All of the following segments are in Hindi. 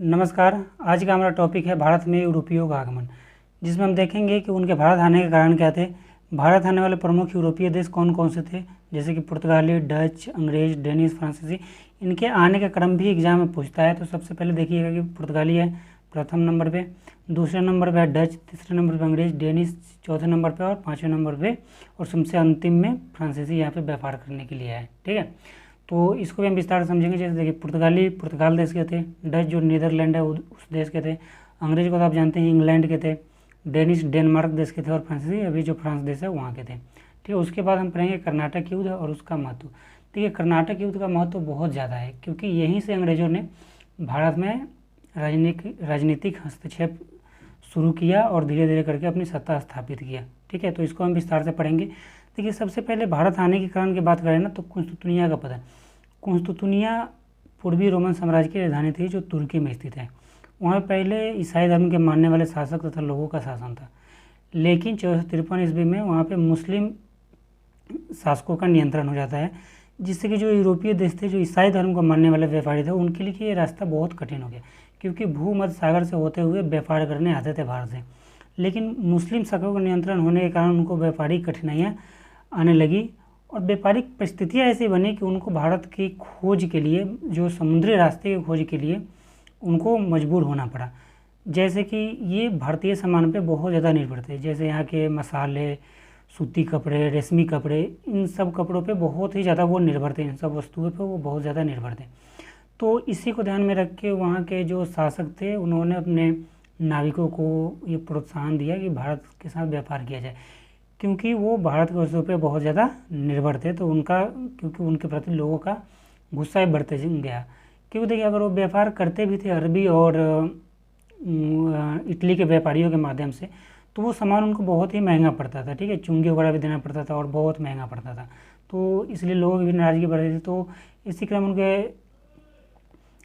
नमस्कार। आज का हमारा टॉपिक है भारत में यूरोपियों का आगमन, जिसमें हम देखेंगे कि उनके भारत आने के कारण क्या थे। भारत आने वाले प्रमुख यूरोपीय देश कौन कौन से थे, जैसे कि पुर्तगाली, डच, अंग्रेज, डेनिश, फ्रांसीसी। इनके आने का क्रम भी एग्जाम में पूछता है। तो सबसे पहले देखिएगा कि पुर्तगाली है प्रथम नंबर पे, दूसरे नंबर पे है डच, तीसरे नंबर पे अंग्रेज, डेनिश चौथे नंबर पे और पाँचवें नंबर पे और सबसे अंतिम में फ्रांसीसी यहाँ पे व्यापार करने के लिए है। ठीक है, तो इसको भी हम विस्तार से समझेंगे। जैसे देखिए, पुर्तगाली पुर्तगाल देश के थे, डच जो नीदरलैंड है उस देश के थे, अंग्रेज को तो आप जानते हैं इंग्लैंड के थे, डेनिश डेनमार्क देश के थे और फ्रांसीसी अभी जो फ्रांस देश है वहाँ के थे। ठीक है, उसके बाद हम पढ़ेंगे कर्नाटक युद्ध और उसका महत्व। देखिए, कर्नाटक युद्ध का महत्व बहुत ज़्यादा है, क्योंकि यहीं से अंग्रेज़ों ने भारत में राजनीतिक हस्तक्षेप शुरू किया और धीरे धीरे करके अपनी सत्ता स्थापित किया। ठीक है, तो इसको हम विस्तार से पढ़ेंगे। देखिए, सबसे पहले भारत आने के कारण की बात करें ना, तो कुंस्तुतुनिया का पता है। कुंस्तुतुनिया पूर्वी रोमन साम्राज्य की राजधानी थी, जो तुर्की में स्थित है। वहाँ पहले ईसाई धर्म के मानने वाले शासक तथा लोगों का शासन था, लेकिन 1453 ईस्वी में वहाँ पे मुस्लिम शासकों का नियंत्रण हो जाता है, जिससे कि जो यूरोपीय देश थे, जो ईसाई धर्म को मानने वाले व्यापारी थे, उनके लिए ये रास्ता बहुत कठिन हो गया, क्योंकि भूमध्य सागर से होते हुए व्यापार करने आते थे भारत से। लेकिन मुस्लिम शासकों का नियंत्रण होने के कारण उनको व्यापारिक कठिनाइयाँ आने लगी और व्यापारिक परिस्थितियाँ ऐसी बनी कि उनको भारत की खोज के लिए, जो समुद्री रास्ते की खोज के लिए उनको मजबूर होना पड़ा। जैसे कि ये भारतीय सामान पे बहुत ज़्यादा निर्भर थे, जैसे यहाँ के मसाले, सूती कपड़े, रेशमी कपड़े, इन सब कपड़ों पे बहुत ही ज़्यादा वो निर्भर थे, इन सब वस्तुओं पे वो बहुत ज़्यादा निर्भर थे। तो इसी को ध्यान में रख के वहाँ के जो शासक थे, उन्होंने अपने नाविकों को ये प्रोत्साहन दिया कि भारत के साथ व्यापार किया जाए, क्योंकि वो भारत के वस्तुओं पे बहुत ज़्यादा निर्भर थे। तो क्योंकि उनके प्रति लोगों का गुस्सा ही बढ़ते गया। क्योंकि देखिए, अगर वो व्यापार करते भी थे अरबी और इटली के व्यापारियों के माध्यम से, तो वो सामान उनको बहुत ही महंगा पड़ता था। ठीक है, चुंगी वगैरह भी देना पड़ता था और बहुत महंगा पड़ता था, तो इसलिए लोगों की भी नाराज़गी बढ़ रही थी। तो इसी क्रम उनके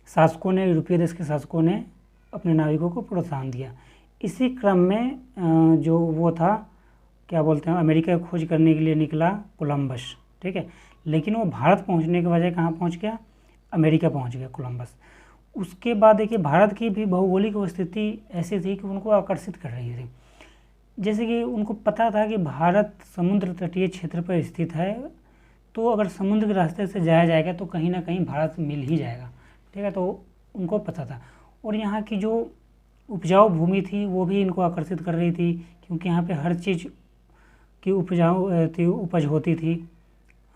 शासकों ने, यूरोपीय देश के शासकों ने अपने नाविकों को प्रोत्साहन दिया। इसी क्रम में जो वो था, क्या बोलते हैं, अमेरिका की खोज करने के लिए निकला कोलंबस। ठीक है, लेकिन वो भारत पहुंचने के बजाय कहाँ पहुंच गया, अमेरिका पहुंच गया कोलंबस। उसके बाद देखिए, भारत की भी भौगोलिक स्थिति ऐसी थी कि उनको आकर्षित कर रही थी। जैसे कि उनको पता था कि भारत समुद्र तटीय क्षेत्र पर स्थित है, तो अगर समुद्र के रास्ते से जाया जाएगा तो कहीं ना कहीं भारत मिल ही जाएगा। ठीक है, तो उनको पता था। और यहाँ की जो उपजाऊ भूमि थी वो भी इनको आकर्षित कर रही थी, क्योंकि यहाँ पे हर चीज़ की उपज होती थी,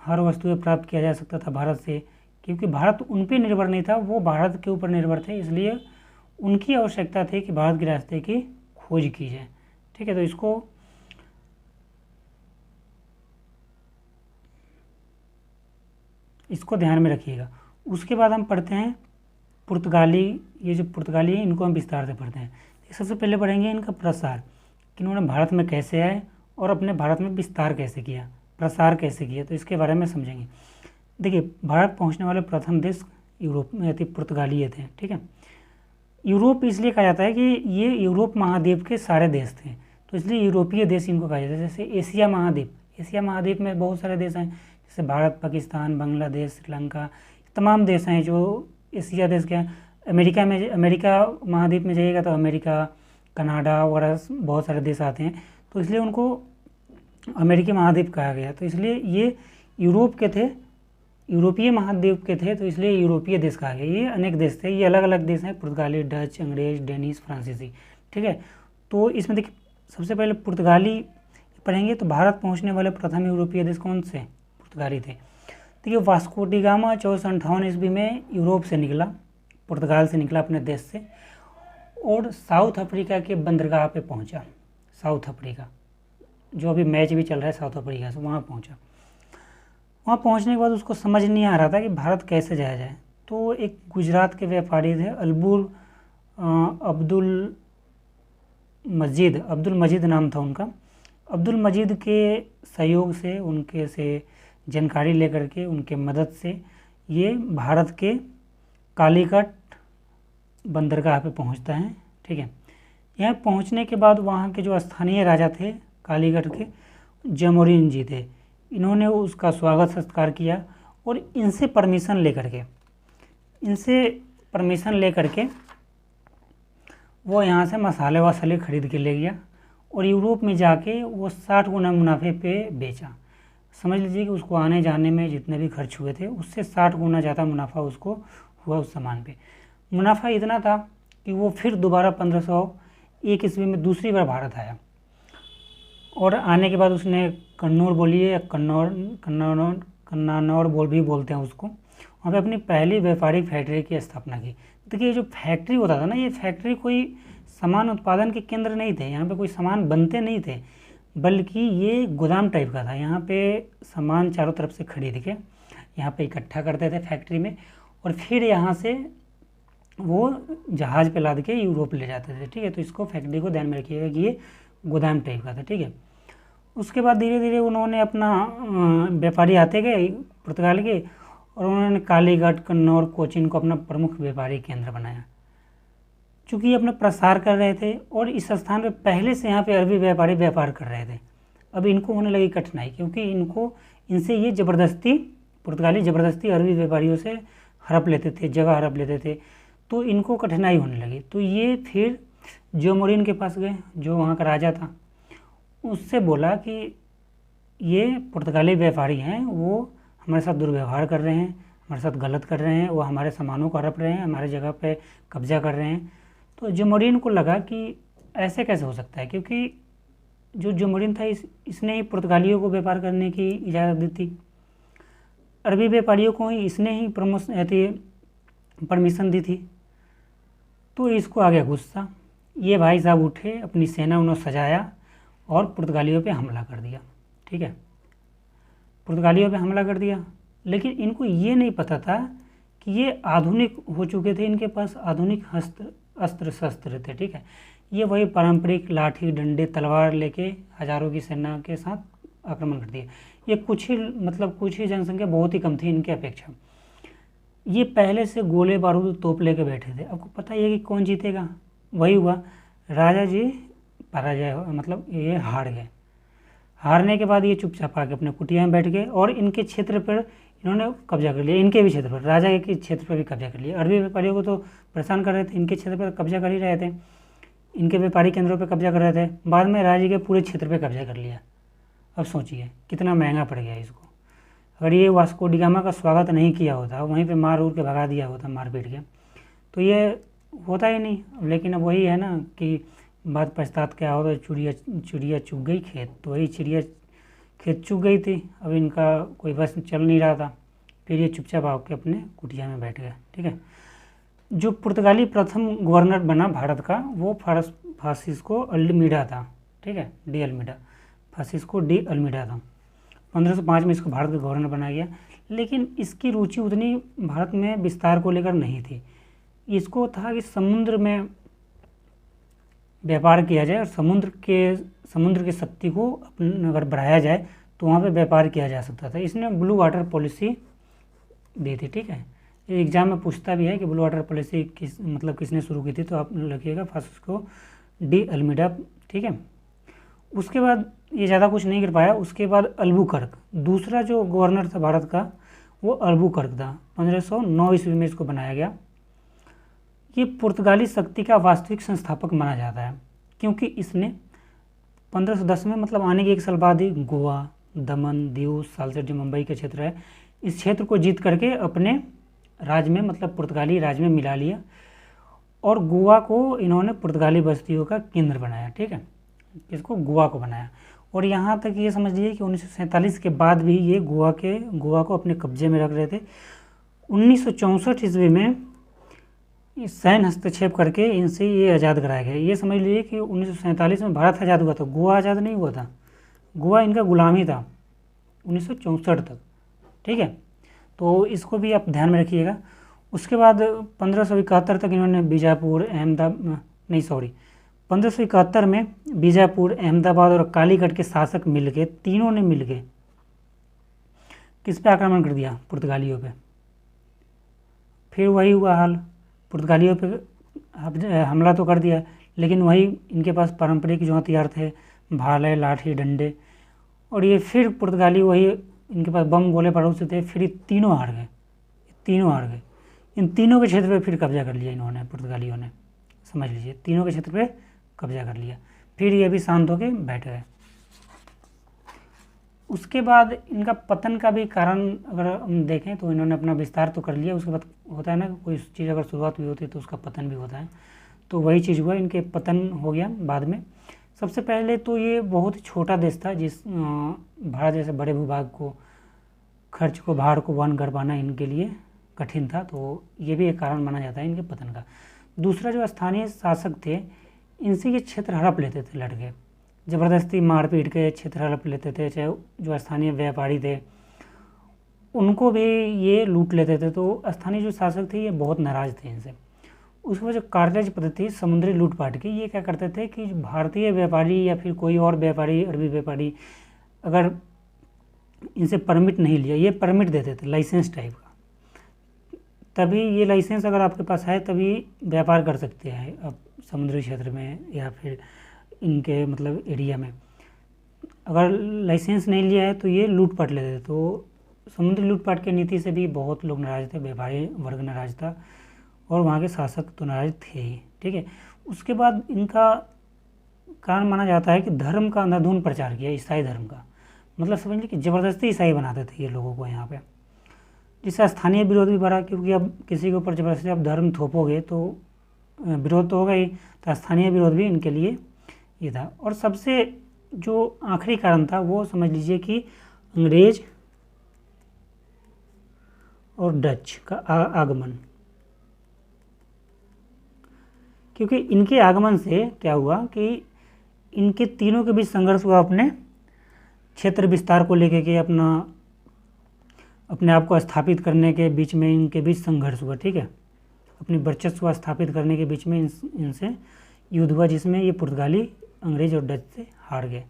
हर वस्तुएं प्राप्त किया जा सकता था भारत से। क्योंकि भारत उन पे निर्भर नहीं था, वो भारत के ऊपर निर्भर थे, इसलिए उनकी आवश्यकता थी कि भारत के रास्ते की खोज की जाए। ठीक है, तो इसको ध्यान में रखिएगा। उसके बाद हम पढ़ते हैं पुर्तगाली। ये जो पुर्तगाली है, इनको हम विस्तार से पढ़ते हैं। सबसे पहले पढ़ेंगे इनका प्रसार, कि इन्होंने भारत में कैसे आए और अपने भारत में विस्तार कैसे किया, प्रसार कैसे किया, तो इसके बारे में समझेंगे। देखिए, भारत पहुंचने वाले प्रथम देश यूरोप में थे, पुर्तगाली थे। ठीक है, यूरोप इसलिए कहा जाता है कि ये यूरोप महाद्वीप के सारे देश थे, तो इसलिए यूरोपीय देश इनको कहा जाता है। जैसे एशिया महाद्वीप में बहुत सारे देश हैं, जैसे भारत, पाकिस्तान, बांग्लादेश, श्रीलंका, तमाम देश हैं जो एशिया देश के हैं। अमेरिका महाद्वीप में जाइएगा तो अमेरिका, कनाडा वगैरह बहुत सारे देश आते हैं, तो इसलिए उनको अमेरिकी महाद्वीप कहा गया। तो इसलिए ये यूरोप के थे, यूरोपीय महाद्वीप के थे, तो इसलिए यूरोपीय देश कहा गया। ये अनेक देश थे, ये अलग अलग देश हैं, पुर्तगाली, डच, अंग्रेज, डेनिश, फ्रांसीसी। ठीक है, तो इसमें देखिए, सबसे पहले पुर्तगाली पढ़ेंगे। तो भारत पहुंचने वाले प्रथम यूरोपीय देश कौन से, पुर्तगाली थे। देखिए, वास्को डी गामा 1458 ईस्वी में यूरोप से निकला, पुर्तगाल से निकला अपने देश से, और साउथ अफ्रीका के बंदरगाह पे पहुंचा। साउथ अफ्रीका, जो अभी मैच भी चल रहा है साउथ अफ्रीका से, वहाँ पहुंचा। वहाँ पहुंचने के बाद उसको समझ नहीं आ रहा था कि भारत कैसे जाया जाए। तो एक गुजरात के व्यापारी थे, अब्दुल मजीद नाम था उनका। अब्दुल मजीद के सहयोग से, उनके से जानकारी लेकर के, उनके मदद से ये भारत के कालीकट बंदरगाह पे पहुंचता है। ठीक है, यहाँ पहुंचने के बाद वहाँ के जो स्थानीय राजा थे कालीकट के, जमोरिन जी थे, इन्होंने उसका स्वागत सत्कार किया और इनसे परमिशन लेकर के वो यहाँ से मसाले वसाले खरीद के ले गया और यूरोप में जाके वो 60 गुना मुनाफे पे बेचा। समझ लीजिए कि उसको आने जाने में जितने भी खर्च हुए थे उससे 60 गुना ज़्यादा मुनाफा उसको हुआ उस सामान पे। मुनाफा इतना था कि वो फिर दोबारा 1501 ईस्वी में दूसरी बार भारत आया और आने के बाद उसने कन्नौर बोली है, कन्नानौर बोल भी बोलते हैं उसको, वहाँ पे अपनी पहली व्यापारिक फैक्ट्री की स्थापना की। देखिए ये जो फैक्ट्री होता था ना, ये फैक्ट्री कोई सामान उत्पादन के केंद्र नहीं थे, यहाँ पे कोई सामान बनते नहीं थे, बल्कि ये गोदाम टाइप का था। यहाँ पे सामान चारों तरफ से खरीद के यहाँ पे इकट्ठा करते थे फैक्ट्री में और फिर यहाँ से वो जहाज़ पे लाद के यूरोप ले जाते थे। ठीक है, तो इसको फैक्ट्री को ध्यान में रखिएगा कि ये गोदाम टाइप का था। ठीक है, उसके बाद धीरे धीरे उन्होंने अपना व्यापारी आते गए पुर्तगाल के और उन्होंने कालीघाट, कन्नौर, कोचीन को अपना प्रमुख व्यापारी केंद्र बनाया। चूँकि ये अपना प्रसार कर रहे थे और इस स्थान पे पहले से यहाँ पे अरबी व्यापारी व्यापार कर रहे थे। अब इनको होने लगी कठिनाई, क्योंकि इनसे ये ज़बरदस्ती पुर्तगाली ज़बरदस्ती अरबी व्यापारियों से हड़प लेते थे, जगह हड़प लेते थे, तो इनको कठिनाई होने लगी। तो ये फिर जोमोरिन के पास गए, जो वहाँ का राजा था, उससे बोला कि ये पुर्तगाली व्यापारी हैं, वो हमारे साथ दुर्व्यवहार कर रहे हैं, हमारे साथ गलत कर रहे हैं, वो हमारे सामानों को हड़प रहे हैं, हमारे जगह पे कब्जा कर रहे हैं। तो जोमोरिन को लगा कि ऐसे कैसे हो सकता है, क्योंकि जो जोमोरिन था इसने ही पुर्तगालियों को व्यापार करने की इजाज़त दी थी, अरबी व्यापारियों को ही इसने ही परमिशन दी थी। तो इसको आ गया गुस्सा, ये भाई साहब उठे, अपनी सेना उन्होंने सजाया और पुर्तगालियों पे हमला कर दिया। ठीक है, पुर्तगालियों पे हमला कर दिया, लेकिन इनको ये नहीं पता था कि ये आधुनिक हो चुके थे, इनके पास आधुनिक अस्त्र शस्त्र थे। ठीक है, ये वही पारंपरिक लाठी, डंडे, तलवार लेके हजारों की सेना के साथ आक्रमण कर दिया। ये कुछ ही जनसंख्या बहुत ही कम थी इनके अपेक्षा। ये पहले से गोले बारूद तोप लेके बैठे थे। आपको पता ही है कि कौन जीतेगा, वही हुआ, राजा जी पराजय, ये हार गए। हारने के बाद ये चुपचाप आके अपने कुटिया में बैठ गए और इनके क्षेत्र पर इन्होंने कब्जा कर लिया, इनके भी क्षेत्र पर, राजा के क्षेत्र पर भी कब्जा कर लिया। अरबी व्यापारियों को तो परेशान कर रहे थे, इनके क्षेत्र पर कब्जा कर ही रहे थे, इनके व्यापारी केंद्रों पर कब्जा कर रहे थे, बाद में राजा के पूरे क्षेत्र पर कब्जा कर लिया। अब सोचिए कितना महंगा पड़ गया इसको। अगर ये वास्को डी गामा का स्वागत नहीं किया होता, वहीं पे मार उड़ के भगा दिया होता, मार पीट के, तो ये होता ही नहीं। लेकिन अब वही है ना कि बात पछतात क्या हो, तो चिड़िया चुग गई खेत, तो वही चिड़िया खेत चुग गई थी। अब इनका कोई बस चल नहीं रहा था, फिर ये चुपचाप आके अपने कुटिया में बैठ गए। ठीक है, जो पुर्तगाली प्रथम गवर्नर बना भारत का, वो फ्रांसिस्को अल्मीडा था। ठीक है, फ्रांसिस्को डी अल्मीडा था। 1505 में इसको भारत का गवर्नर बनाया गया, लेकिन इसकी रुचि उतनी भारत में विस्तार को लेकर नहीं थी। इसको था कि समुद्र में व्यापार किया जाए और समुद्र की शक्ति को अगर बढ़ाया जाए तो वहाँ पे व्यापार किया जा सकता था। इसने ब्लू वाटर पॉलिसी दी थी। ठीक है, एग्जाम में पूछता भी है कि ब्लू वाटर पॉलिसी किसने शुरू की थी, तो आप लिखिएगा फ्रांसिस्को डी अल्मीडा। ठीक है, उसके बाद ये ज़्यादा कुछ नहीं कर पाया। उसके बाद अल्बुकर्क, दूसरा जो गवर्नर था भारत का, वो अल्बुकर्क था। 1509 ईस्वी में इसको बनाया गया। ये पुर्तगाली शक्ति का वास्तविक संस्थापक माना जाता है, क्योंकि इसने 1510 में आने के 1 साल बाद ही गोवा, दमन, दीव, सालसेट जो मुंबई के क्षेत्र है, इस क्षेत्र को जीत करके अपने राज्य में पुर्तगाली राज्य में मिला लिया और गोवा को इन्होंने पुर्तगाली बस्तियों का केंद्र बनाया। ठीक है, इसको गोवा को बनाया और यहाँ तक ये समझ लीजिए कि 1947 के बाद भी ये गोवा को अपने कब्जे में रख रहे थे। 1964 ईस्वी में सैन्य हस्तक्षेप करके इनसे ये आज़ाद कराया गया। ये समझ लीजिए कि 1947 में भारत आज़ाद हुआ था, गोवा आज़ाद नहीं हुआ था, गोवा इनका गुलामी था 1964 तक। ठीक है, तो इसको भी आप ध्यान में रखिएगा। उसके बाद 1571 तक इन्होंने 1571 में बीजापुर, अहमदाबाद और कालीगढ़ के शासक मिलके, तीनों ने मिलके किस पे आक्रमण कर दिया, पुर्तगालियों पे। फिर वही हुआ हाल, पुर्तगालियों पे हमला तो कर दिया, लेकिन वही इनके पास पारंपरिक जो हथियार थे, भाले, लाठी, डंडे, और ये फिर पुर्तगाली वही इनके पास बम, गोले, बारूद से थे। फिर तीनों हार गए। इन तीनों के क्षेत्र पे फिर कब्जा कर लिया इन्होंने, पुर्तगालियों ने। समझ लीजिए, तीनों के क्षेत्र पे कब्जा कर लिया। फिर ये भी शांत होके बैठ गए। उसके बाद इनका पतन का भी कारण अगर हम देखें तो इन्होंने अपना विस्तार तो कर लिया, उसके बाद होता है ना कोई चीज़ अगर शुरुआत हुई होती है तो उसका पतन भी होता है, तो वही चीज़ हुआ, इनके पतन हो गया बाद में। सबसे पहले तो ये बहुत ही छोटा देश था, जिस भारत जैसे बड़े भूभाग को, खर्च को, भार को वहन कर पाना इनके लिए कठिन था, तो ये भी एक कारण माना जाता है इनके पतन का। दूसरा, जो स्थानीय शासक थे इनसे ये क्षेत्र हड़प लेते थे लड़के, ज़बरदस्ती मारपीट के क्षेत्र हड़प लेते थे, चाहे जो स्थानीय व्यापारी थे उनको भी ये लूट लेते थे। तो स्थानीय जो शासक थे ये बहुत नाराज़ थे इनसे। उसके बाद जो कार्टेज पद्धति समुद्री लूटपाट की, ये क्या करते थे कि भारतीय व्यापारी या फिर कोई और व्यापारी, अरबी व्यापारी, अगर इनसे परमिट नहीं लिया, ये परमिट देते थे लाइसेंस टाइप का, तभी ये लाइसेंस अगर आपके पास है तभी व्यापार कर सकते हैं आप समुद्री क्षेत्र में या फिर इनके मतलब एरिया में। अगर लाइसेंस नहीं लिया है तो ये लूटपाट लेते थे। तो समुद्री लूटपाट की नीति से भी बहुत लोग नाराज थे, व्यापारी वर्ग नाराज था और वहाँ के शासक तो नाराज थे ही। ठीक है, उसके बाद इनका कारण माना जाता है कि धर्म का अंधाधुंध प्रचार किया, ईसाई धर्म का, मतलब समझ लीजिए कि ज़बरदस्ती ईसाई बनाते थे ये लोगों को यहाँ पे, जिससे स्थानीय विरोध भी बढ़ा, क्योंकि अब किसी के ऊपर ज़बरदस्ती आप धर्म थोपोगे तो विरोध तो होगा ही, तो स्थानीय विरोध भी इनके लिए ये था। और सबसे जो आखिरी कारण था वो समझ लीजिए कि अंग्रेज और डच का आगमन, क्योंकि इनके आगमन से क्या हुआ कि इनके तीनों के बीच संघर्ष हुआ, अपने क्षेत्र विस्तार को लेकर के, अपने आप को स्थापित करने के बीच में इनके बीच संघर्ष हुआ। ठीक है, अपनी वर्चस्व स्थापित करने के बीच में इनसे युद्ध हुआ, जिसमें ये पुर्तगाली, अंग्रेज और डच से हार गए।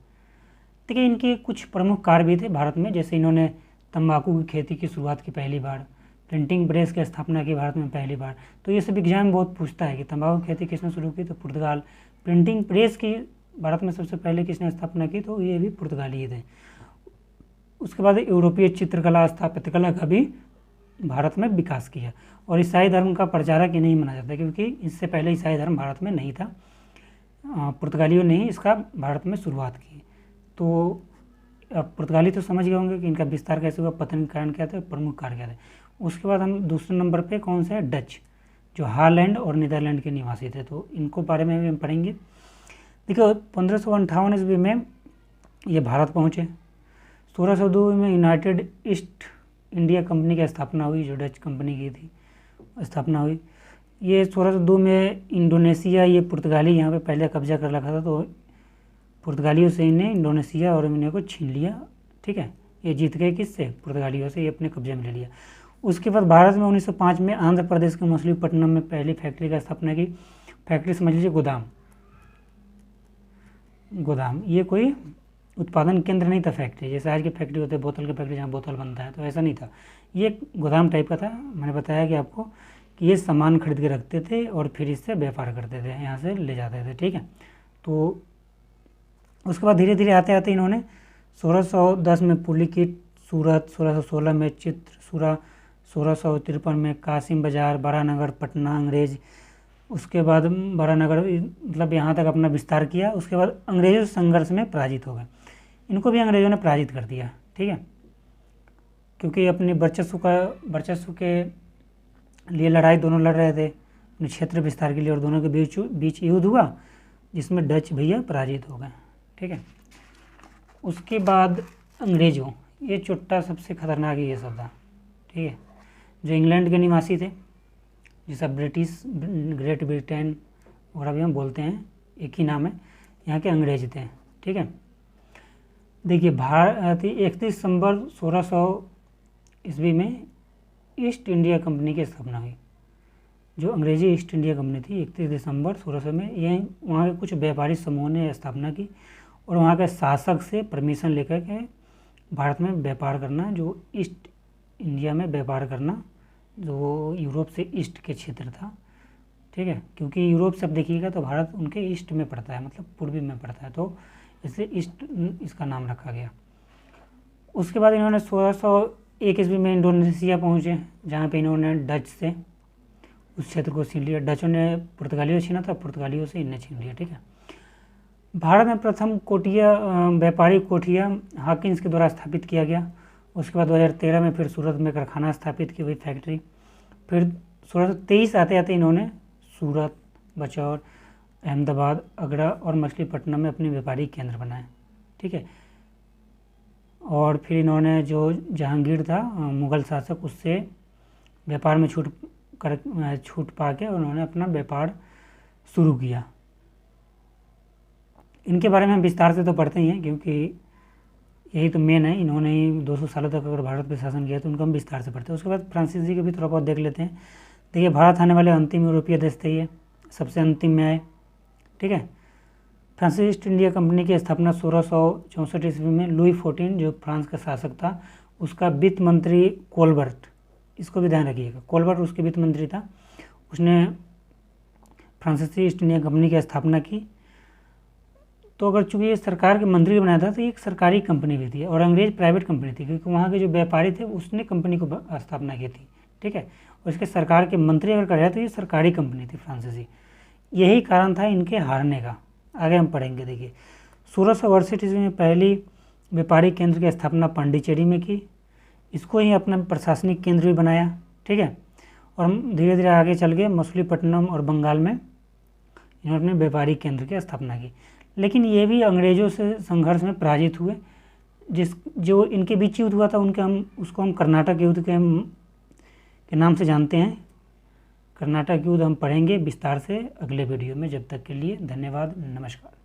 देखिए, इनके कुछ प्रमुख कार्य भी थे भारत में, जैसे इन्होंने तंबाकू की खेती की शुरुआत की पहली बार, प्रिंटिंग प्रेस की स्थापना की भारत में पहली बार। तो ये सब एग्जाम में बहुत पूछता है कि तंबाकू की खेती किसने शुरू की, तो पुर्तगाल। प्रिंटिंग प्रेस की भारत में सबसे पहले किसने स्थापना की, तो ये भी पुर्तगाली थे। उसके बाद यूरोपीय चित्रकला, स्थापत्यकला का भी भारत में विकास किया। और ईसाई धर्म का प्रचारक ये नहीं माना जाता, क्योंकि इससे पहले ईसाई धर्म भारत में नहीं था, पुर्तगालियों ने ही इसका भारत में शुरुआत की। तो अब पुर्तगाली तो समझ गए होंगे कि इनका विस्तार कैसे हुआ, पतन के कारण क्या थे, प्रमुख कार्य क्या थे। उसके बाद हम दूसरे नंबर पे कौन से है, डच, जो हॉलैंड और नीदरलैंड के निवासी थे, तो इनको बारे में भी हम पढ़ेंगे। देखिए, 1558 ईस्वी में ये भारत पहुँचे। 1602 में यूनाइटेड ईस्ट इंडिया कंपनी की स्थापना हुई, जो डच कंपनी की थी, स्थापना हुई। ये 1602 में इंडोनेशिया, ये पुर्तगाली यहाँ पे पहले कब्जा कर रखा था, तो पुर्तगालियों से इन्हें इंडोनेशिया और इन्हें को छीन लिया। ठीक है, ये जीत गए किससे, पुर्तगालियों से, ये अपने कब्जे में ले लिया। उसके बाद भारत में 1905 में आंध्र प्रदेश के मछलीपट्टनम में पहली फैक्ट्री का स्थापना की। फैक्ट्री समझ लीजिए गोदाम, ये कोई उत्पादन केंद्र नहीं था फैक्ट्री, जैसे आज की फैक्ट्री होती है बोतल की फैक्ट्री जहाँ बोतल बनता है, तो ऐसा नहीं था, ये गोदाम टाइप का था। मैंने बताया कि आपको कि ये सामान खरीद के रखते थे और फिर इससे व्यापार करते थे, यहाँ से ले जाते थे। ठीक है, तो उसके बाद धीरे धीरे आते आते इन्होंने 1610 में पुलिकिट, सूरत, 1616 में चित्रसूरा, 1653 में कासिम बाजार, बारानगर, पटना, अंग्रेज। उसके बाद बारानगर, मतलब यहाँ तक अपना विस्तार किया। उसके बाद अंग्रेजों से संघर्ष में पराजित हो गए, इनको भी अंग्रेजों ने पराजित कर दिया। ठीक है, क्योंकि अपने वर्चस्व के लिए लड़ाई दोनों लड़ रहे थे, अपने क्षेत्र विस्तार के लिए, और दोनों के बीच युद्ध हुआ, जिसमें डच भैया पराजित हो गए। ठीक है, उसके बाद अंग्रेजों, ये चुट्टा सबसे खतरनाक ये सब था। ठीक है, जो इंग्लैंड के निवासी थे, जिसे ब्रिटिश, ग्रेट ब्रिटेन वगैरह भी हम बोलते हैं, एक ही नाम है, यहाँ के अंग्रेज थे। ठीक है, देखिए, भारत 31 दिसंबर 1600 ईस्वी में ईस्ट इंडिया कंपनी की स्थापना हुई। जो अंग्रेजी ईस्ट इंडिया कंपनी थी, 31 दिसंबर 1600 में, यह वहाँ के कुछ व्यापारी समूह ने स्थापना की और वहाँ के शासक से परमिशन लेकर के भारत में व्यापार करना, जो ईस्ट इंडिया में व्यापार करना, जो यूरोप से ईस्ट के क्षेत्र था। ठीक है, क्योंकि यूरोप से आप देखिएगा तो भारत उनके ईस्ट में पड़ता है, मतलब पूर्वी में पड़ता है, तो इससे ईस्ट इसका नाम रखा गया। उसके बाद इन्होंने 1601 ईस्वी में इंडोनेशिया पहुँचे, जहाँ पे इन्होंने डच से उस क्षेत्र को छीन लिया। डचों ने पुर्तगालियों से छीना था, पुर्तगालियों से इनने छीन लिया। ठीक है, भारत में प्रथम कोठिया व्यापारिक कोठिया हॉकिंस के द्वारा स्थापित किया गया। उसके बाद 2013 में फिर सूरत में कारखाना स्थापित की हुई फैक्ट्री। फिर 1623 आते आते इन्होंने सूरत, बचौर, अहमदाबाद, आगरा और मछलीपट्टनम में अपने व्यापारिक केंद्र बनाए। ठीक है, और फिर इन्होंने जो जहांगीर था मुग़ल शासक, उससे व्यापार में छूट पा के उन्होंने अपना व्यापार शुरू किया। इनके बारे में हम विस्तार से तो पढ़ते ही हैं, क्योंकि यही तो मेन है। इन्होंने ही 200 सालों तक अगर भारत पे शासन किया तो उनको हम विस्तार से पढ़ते हैं। उसके बाद फ्रांसीसी जी के भी थोड़ा बहुत देख लेते हैं। देखिए, भारत आने वाले अंतिम यूरोपीय देश थे ये, सबसे अंतिम में आए। ठीक है, फ्रांसीसी ईस्ट इंडिया कंपनी की स्थापना 1664 ईस्वी में लुई 14 जो फ्रांस का शासक था, उसका वित्त मंत्री कोलबर्ट, इसको भी ध्यान रखिएगा, कोलबर्ट उसके वित्त मंत्री था, उसने फ्रांसीसी ईस्ट इंडिया कंपनी की स्थापना की। तो अगर चूँकि ये सरकार के मंत्री बनाया था तो ये एक सरकारी कंपनी भी थी, और अंग्रेज प्राइवेट कंपनी थी, क्योंकि वहाँ के जो व्यापारी थे उसने कंपनी को स्थापना की थी। ठीक है, और इसके सरकार के मंत्री अगर कर रहे तो ये सरकारी कंपनी थी फ्रांसीसी। यही कारण था इनके हारने का, आगे हम पढ़ेंगे। देखिए, 1668 ईस्वी में पहली व्यापारिक केंद्र की स्थापना पांडिचेरी में की, इसको ही अपना प्रशासनिक केंद्र भी बनाया। ठीक है, और हम धीरे धीरे आगे चल के मछलीपट्टनम और बंगाल में इन्होंने अपने व्यापारिक केंद्र की स्थापना की। लेकिन ये भी अंग्रेज़ों से संघर्ष में पराजित हुए। जो इनके बीच युद्ध हुआ था उसको हम कर्नाटक युद्ध के नाम से जानते हैं। कर्नाटक युद्ध हम पढ़ेंगे विस्तार से अगले वीडियो में। जब तक के लिए धन्यवाद, नमस्कार।